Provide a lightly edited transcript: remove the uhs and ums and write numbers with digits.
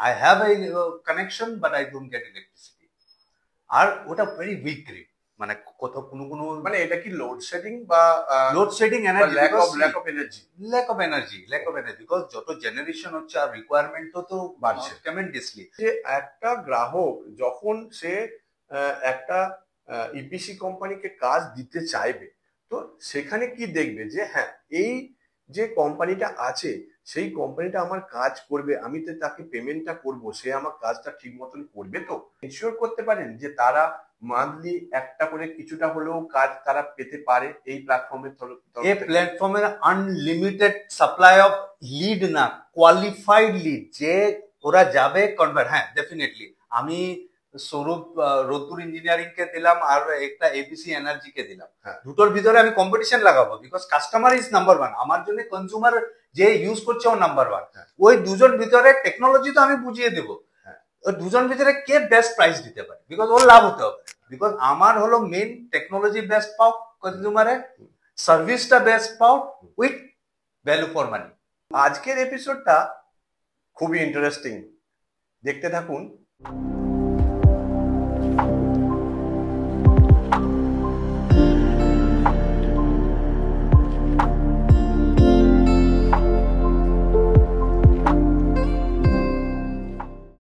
I have a connection but I don't get electricity. আর ওটা very weak grid, মানে কোথাও কোনো মানে এটা কি লোডশেডিং বা load shedding energy, lack of energy because যত জেনারেশন হচ্ছে আর রিকোয়ারমেন্ট তো বাড়ছে ট্রেমেন্ডাসলি। যে একটা গ্রাহক যখন সে একটা ইপিসি কোম্পানিকে কাজ দিতে চাইবে, তো সেখানে কি দেখবে যে হ্যাঁ এই যে কোম্পানিটা আছে সেই কোম্পানিটা আমার কাজ করবে, আমি তো তাকে পেমেন্টটা করব, সে আমার কাজটা ঠিক মতন করবে, তো এনশিওর করতে পারেন যে তারা মান্থলি একটা করে কিছুটা হলেও কাজ তারা পেতে পারে এই প্ল্যাটফর্মের এই প্ল্যাটফর্মের আনলিমিটেড সাপ্লাই অফ লিড না, কোয়ালিফাইড লিড যে ওরা যাবে কনভার্ট। হ্যাঁ ডেফিনেটলি আমি স্বরূপ রোদ্দুর ইঞ্জিনিয়ারিং কে দিলাম আর একটা এবিসি এনার্জি কে দিলাম, দুটোর ভিতরে আমি কম্পিটিশন লাগাবো because customer is number one. আমার জন্য কনজিউমার যে ইউজ করছে ও নাম্বার ওয়ান। ওই দুজন ভিতরে টেকনোলজি তো আমি বুঝিয়ে দেবো, ওই দুজন ভিতরে কে বেস্ট প্রাইস দিতে পারে, বিকজ ওর লাভ হতে হবে। বিকজ আমার হলো মেন টেকনোলজি বেস্ট পাও, কনজিউমারে সার্ভিসটা বেস্ট পাও উইথ ভ্যালু ফর মানি। আজকের এপিসোডটা খুবই ইন্টারেস্টিং, দেখতে থাকুন।